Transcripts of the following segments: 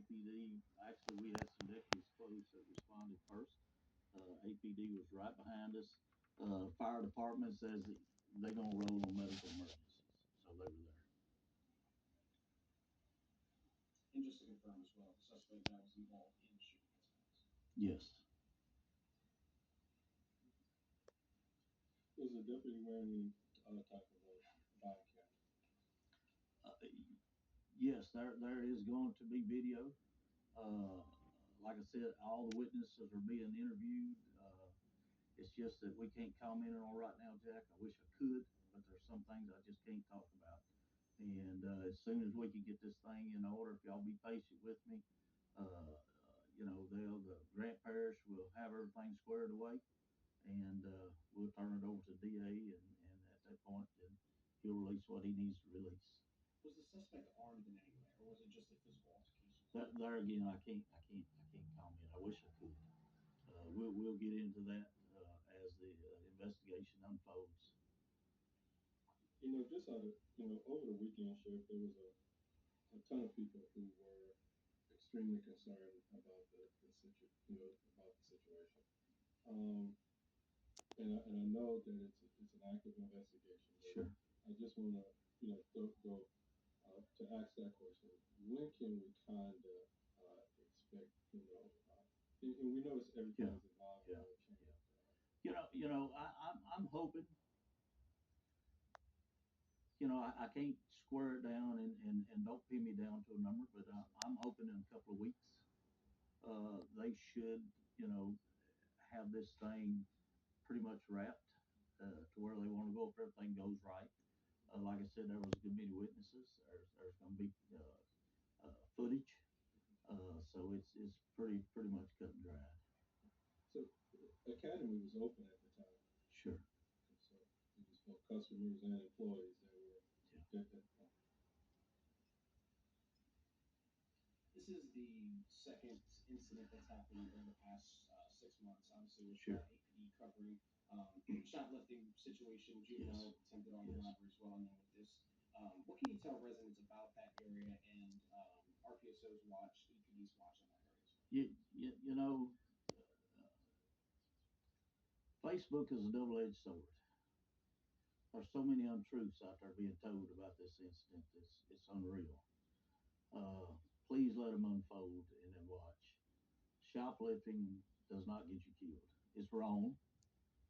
APD, actually, we had some deputies close that responded first. APD was right behind us. Fire department says that they're gonna roll on medical emergencies, so they were there. And just to confirm as well, the suspect that was involved in the shooting has passed. Yes. Was the deputy wearing any type of a body cam? Uh, yes, there is going to be video. Uh, like I said, all the witnesses are being interviewed. It's just that we can't comment on right now, Jack. I wish I could, but there's some things I just can't talk about. And as soon as we can get this thing in order, if y'all be patient with me, the Grant Parish will have everything squared away, and we'll turn it over to DA, and at that point, then he'll release what he needs to release. Was the suspect armed in any way, or was it just a physical altercation? There again, I can't comment. I wish I could. We'll get into that as the investigation unfolds. Just over the weekend, Sheriff, there was a ton of people who were extremely concerned about about the situation. Um, and I know that it's an active investigation. Sure. I just want to go to ask that question. When can we kind of expect and we notice everything Yeah. is evolving Yeah. and changing. Yeah. I'm hoping. I can't square it down and don't pin me down to a number, but I'm hoping in a couple of weeks they should, have this thing pretty much wrapped to where they want to go if everything goes right. Like I said, there was a good many witnesses. There's going to be footage, so it's pretty much cut and dried. So the academy was open at the time, Sure. so it was for customers and employees that Yeah. were at that point. This is the second incident that's happened over the past 6 months. Obviously, with Sure. APD covering shoplifting situation, Yes. juvenile attempted armed Yes. robbery as well, and then with this. What can you tell residents about that area and RPSO's watch, APD's watch on that area as well? Facebook is a double-edged sword. There's so many untruths out there being told about this incident. It's unreal. Uh, Please let them unfold and then watch. Shoplifting does not get you killed. It's wrong.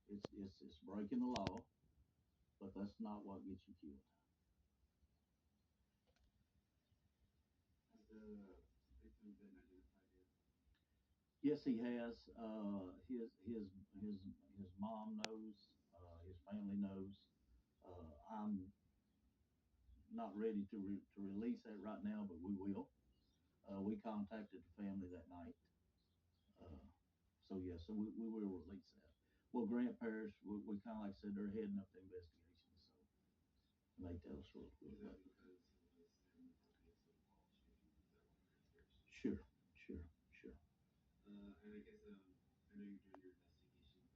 It's breaking the law, but that's not what gets you killed. Has the victim been identified yet? Yes, he has. His mom knows. His family knows. I'm not ready to release that right now, but we will. We contacted the family that night. Uh, so we will release that. Well, Grant Parish, we kind of like I said, they're heading up the investigation, so and they tell us Is that because it was an obvious involved shooting? Is that one conspiracy? Sure, sure, sure. And I guess I know you're doing your investigation, but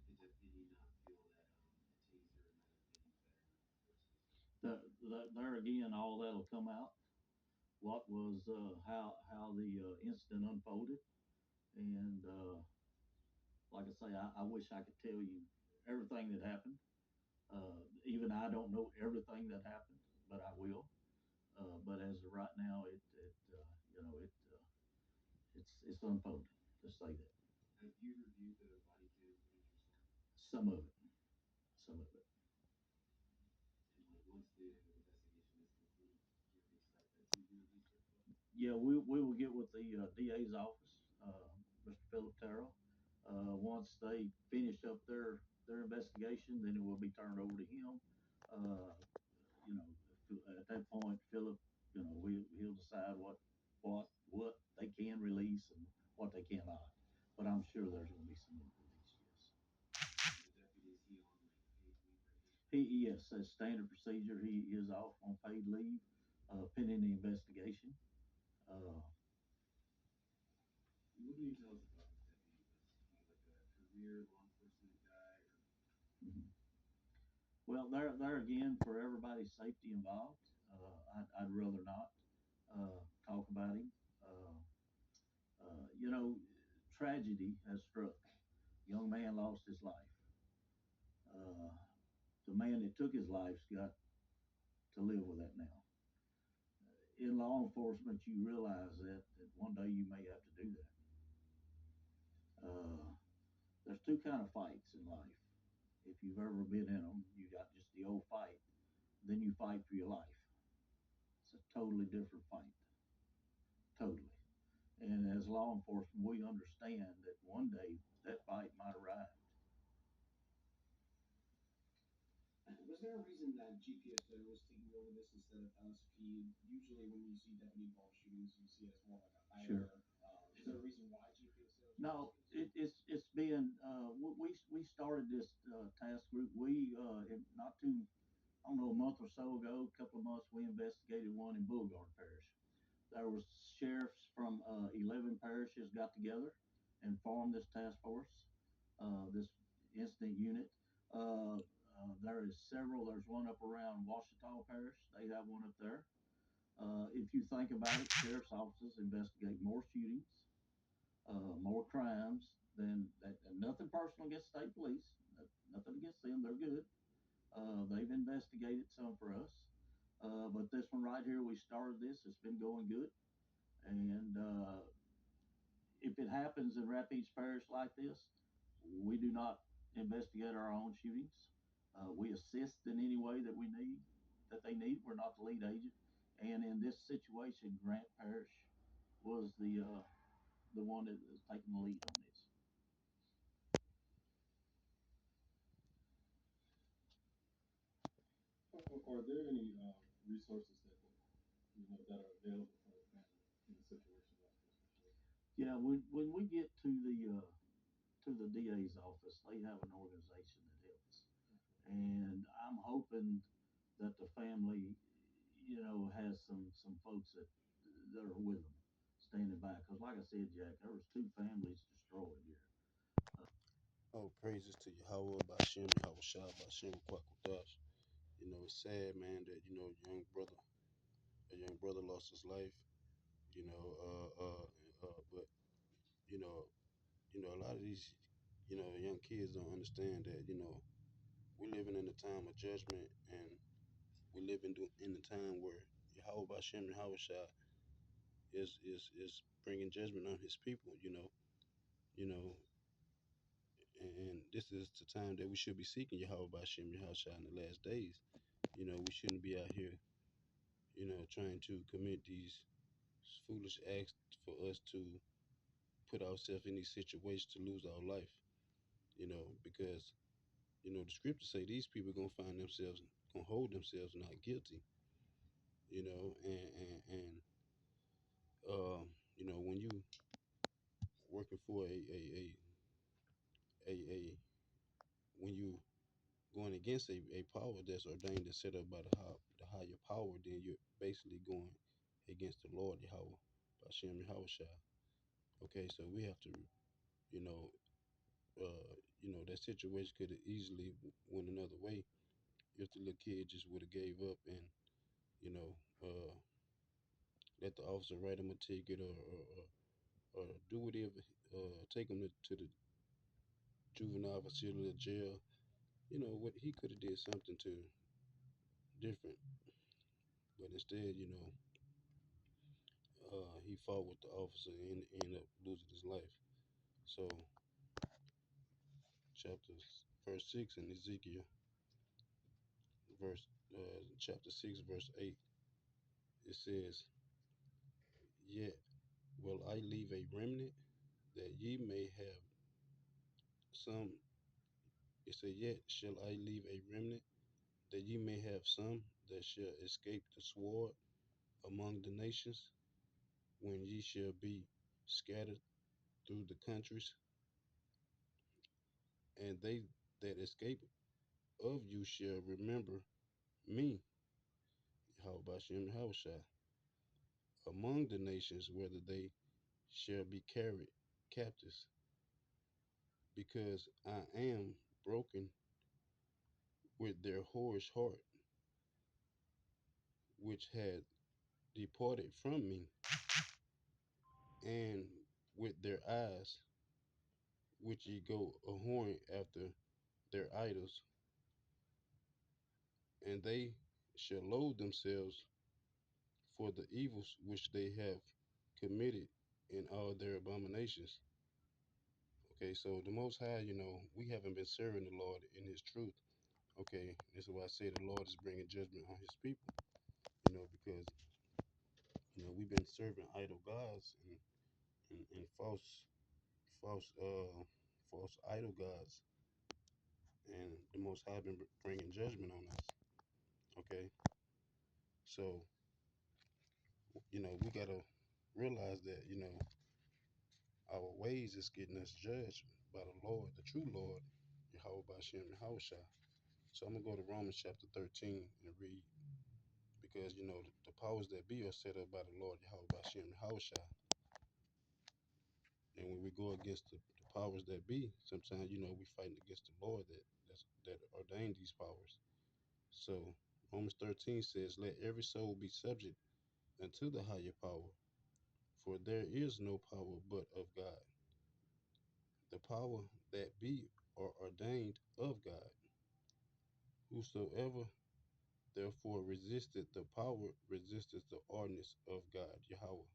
did the deputy not feel that a taser might have been better in the first case? There again, all that'll come out. What was how the incident unfolded, and like I say, I wish I could tell you everything that happened. Even I don't know everything that happened, but I will. But as of right now, it's unfolding. To say that Have you reviewed the body cam footage yourself? some of it, some of it. And like once the investigation is concluded, do you expect that to be released as well? Yeah, we will get with the DA's office, Mr. Philip Terrell. Once they finish up their investigation, then it will be turned over to him. Uh, at that point, Philip, he'll decide what they can release and what they cannot. But I'm sure there's going to be some released. Yes. And the deputy, is he on like paid leave right now? Yes, as standard procedure, he is off on paid leave, pending the investigation. Uh, What can you tell us about this deputy? Was he like a career law enforcement guy or? mhm. Well, there again, for everybody's safety involved, I'd rather not talk about him. tragedy has struck. Young man lost his life. Uh, the man that took his life's got to live with that now. In law enforcement, you realize that one day you may have to do that. There's two kind of fights in life. If you've ever been in them, you got just the old fight. Then you fight for your life. It's a totally different fight. Totally. And as law enforcement, we understand that one day that fight might arrive. Was there a reason that GPSO was taking over this instead of LSP? Usually, when you see deputy involved shootings, you see it as more like a Sure. fire. Is there a reason why GPSO is No, taking this? it's been we started this task group. We not too I don't know a month or so ago, a couple of months, we investigated one in Beauregard Parish. There was sheriffs from 11 parishes got together and formed this task force, this incident unit. Uh, there is several. There's one up around Washita Parish. They have one up there. If you think about it, sheriff's offices investigate more shootings, more crimes than that. And nothing personal against state police. Nothing against them. They're good. They've investigated some for us. But this one right here, we started this. It's been going good. And if it happens in Rapides Parish like this, we do not investigate our own shootings. We assist in any way that we need, that they need. We're not the lead agent. And in this situation, Grant Parish was the one that is taking the lead on this. Are there any resources that are available for the family in a situation like this? For sure. Yeah, when we get to the DA's office, they have an organization that helps, and I'm hoping that the family, has some folks that are with them, standing by. Because, like I said, Jack, there was two families destroyed here. Oh, praises to Yahweh, Bashem, Yahweh Shah, Bashem, Kwakudash. It's sad, man, that, a young brother lost his life, but, you know, a lot of these, young kids don't understand that, we're living in a time of judgment and we're living in a time where Yahweh Bashem, Yahweh Shah is bringing judgment on his people, you know, and this is the time that we should be seeking Yahweh Bashem, Yahweh Shah in the last days. We shouldn't be out here, trying to commit these foolish acts for us to put ourselves in these situations to lose our life, because, the scriptures say these people are going to find themselves, going to hold themselves not guilty, when you working for a when you going against a power that's ordained and set up by the higher power, then you're basically going against the Lord, Yahweh, Bashem, Yahweh Shah. Okay, so we have to, you know, that situation could have easily went another way if the little kid just would have gave up and, you know, let the officer write him a ticket or do whatever, take him to the juvenile facility or jail. What he could have did something to different, but instead, he fought with the officer and ended up losing his life. So, verse 6 in Ezekiel, chapter 6, verse 8, it says, "Yet will I leave a remnant that ye may have some." It said, "Yet shall I leave a remnant that ye may have some that shall escape the sword among the nations, when ye shall be scattered through the countries, and they that escape of you shall remember me, how about Shem Yahushua, among the nations, whether they shall be carried captives, because I am broken with their whorish heart, which had departed from me, and with their eyes, which ye go a whoring after their idols, and they shall loathe themselves for the evils which they have committed in all their abominations. Okay, so the Most High, we haven't been serving the Lord in His truth. Okay, this is why I say the Lord is bringing judgment on His people. Because we've been serving idol gods and false, false idol gods, and the Most High been bringing judgment on us. Okay, so we gotta realize that our ways is getting us judged by the Lord, the true Lord, Yahweh Bashem Yahweh Shai. So I'm gonna go to Romans chapter 13 and read, because the powers that be are set up by the Lord Yahweh Bashem Yahweh Shai. And when we go against the powers that be, sometimes we fighting against the Lord that ordained these powers. So Romans 13 says, "Let every soul be subject unto the higher power, for there is no power but of God. The power that be are ordained of God. Whosoever therefore resisteth the power resisteth the ordinance of God, Yahweh.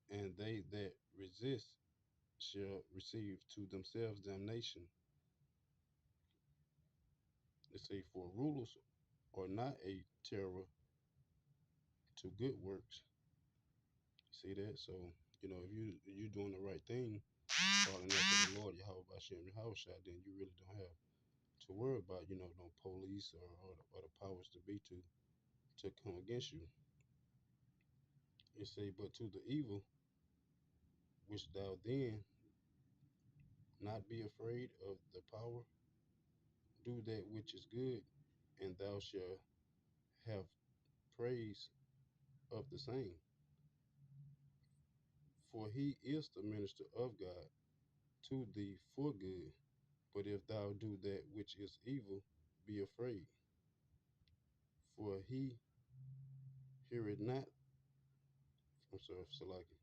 And they that resist shall receive to themselves damnation." They say, "For rulers are not a terror to good works." See that? So, if you're doing the right thing, calling after the Lord, Yahweh Bashem Yahweh Shai, then you really don't have to worry about, no police or the powers to be to come against you. It say, "But to the evil which thou then not be afraid of the power, do that which is good, and thou shalt have praise of the same. For he is the minister of God to thee for good. But if thou do that which is evil, be afraid. For he heareth not, I'm sorry, Salaki,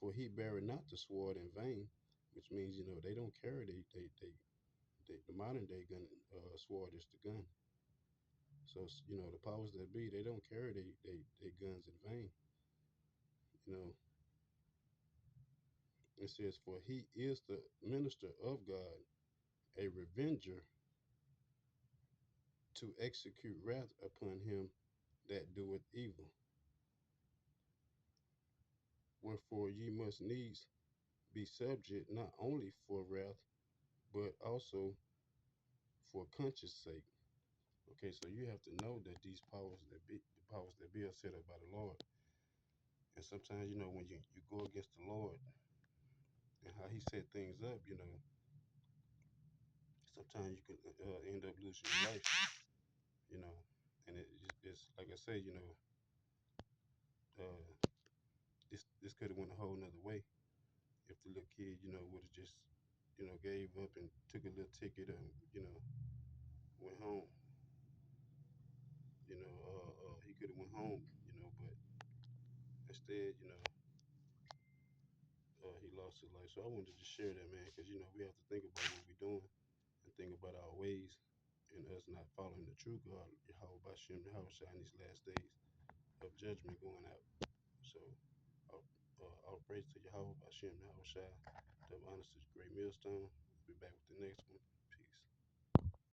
for he beareth not the sword in vain," which means, they don't carry the modern day gun, sword is the gun. So, the powers that be, they don't carry they guns in vain. You know, it says, "For he is the minister of God, a revenger to execute wrath upon him that doeth evil. Wherefore ye must needs be subject, not only for wrath, but also for conscience sake." Okay, so you have to know that the powers that be are set up by the Lord. And sometimes, when you go against the Lord and how He set things up, sometimes you could end up losing your life, you know. And it's like I say, uh, this could have went a whole nother way if the little kid, would have just, gave up and took a little ticket and, went home. He could have went home, but instead, he lost his life. So I wanted to just share that, man, because we have to think about what we're doing and think about our ways and us not following the true God, Yahweh Bashem, Yahweh Shai, in these last days of judgment going out. So, all praise to Yahweh Bashem, Yahweh Shai, the honest great millstone. We'll be back with the next one.